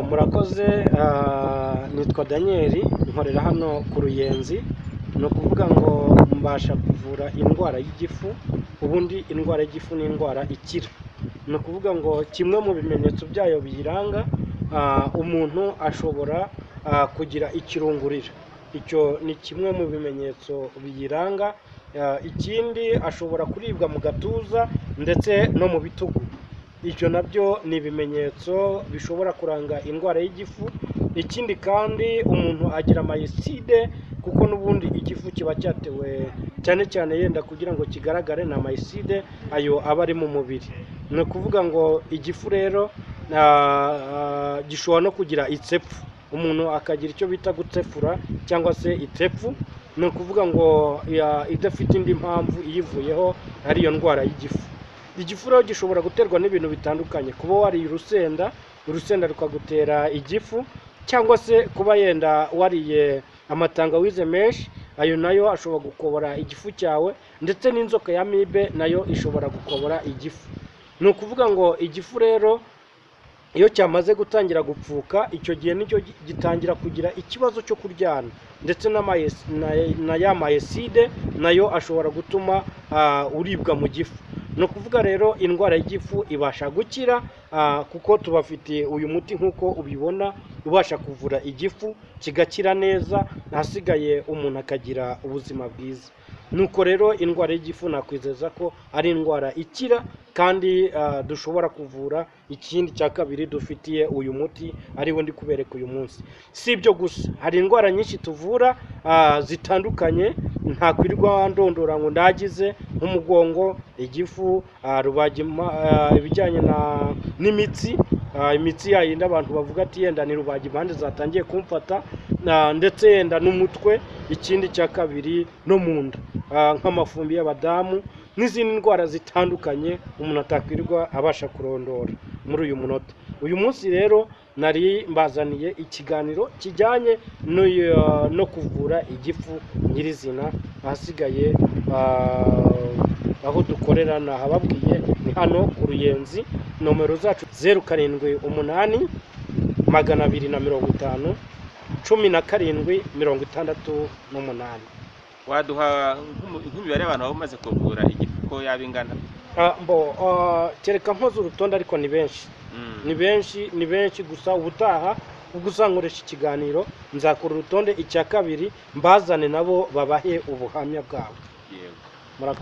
Murakoze, nitwa Daniel, nkorera hano ku Ruyenzi. No kuvuga ngo mbasha kuvura indwara y'igifu. Ubundi indwara y'igifu ni indwara ikira. No kuvuga ngo kimwe mu bimenyetso byayo biyiranga, umuntu ashobora kugira ikirungurira. Icyo ni kimwe mu bimenyetso biyiranga. Ikindi ashobora kuribwa mu gatuza ndetse no mu bitugu. Icyo nabyo ni ibimenyetso bishobora kuranga indwara y'igifu. Ikindi kandi umuntu agira amayiside, kuko n'ubundi igifu kiba cyatewe cyane cyane yenda kugira ngo kigaragare na amayiside ayo aba ari mu mubiri. Ni ukuvuga ngo igifu rero gishobora no kugira itsepfu, umuntu akagira icyo bita gutsefura cyangwa se itsepfu. Ni ukuvuga ngo idafite indi mpamvu iyivuyeho ari iyo ndwara y'igifu. Igifu rero gishobora guterwa n'ibintu bitandukanye. Kuba wariye urusenda rukagutera igifu, cyangwa se kuba yenda wariye amatangawize menshi, ayo nayo ashobora gukobora igifu cyawe, ndetse n'inzoka ya mibe nayo ishobora gukobora igifu. Ni ukuvuga ngo igifu rero iyo cyamaze gutangira gupfuka, icyo gihe nicyo gitangira kugira ikibazo cyo kuryana, ndetse na ya mayeside nayo ashobora gutuma uribwa mu gifu. Ni ukuvuga rero indwara y'igifu ibasha gukira, kuko tubafitiye uyu muti nk'uko ubibona ubasha kuvura igifu kigakira neza, ahasigaye umuntu akagira ubuzima bwiza. Nuko rero indwara y'igifu nakwizeza ko ari indwara ikira kandi dushobora kuvura. Ikindi cya kabiri dufitiye uyu muti ariwo ndi kubereka uyu munsi. Si ibyo gusa, hari indwara nyinshi tuvura zitandukanye, ntakwirirwa ndondora ngo ndagize nk'umugongo, igifu, ibijyanye n'imitsi, imitsi yayindi abantu bavuga ati yenda ni rubagimpande zatangiye kumfata, ndetse yenda n'umutwe. Ikindi cya kabiri no mu nda, nk'amafumbi y'abadamu, n'izindi ndwara zitandukanye umuntu atakwirirwa abasha kurondora muri uyu munota. Uyu munsi rero nari mbazaniye ikiganiro kijyanye no kuvura igifu nyirizina. Ahasigaye aho dukorera nahababwiye, ni hano ku Ruyenzi. Nomero zacu 078 250 17 68. Waduha nk'imibare y'abantu bamaze kuvura igifu ko yaba ingana? Kereka nkoze urutonde, ariko ni benshi. Ni benshi gusa. Ubutaha ubwo uzankoresha ikiganiro nzakora urutonde, icya kabiri mbazane nabo babahe ubuhamya bwabo. Yego. Murakoze.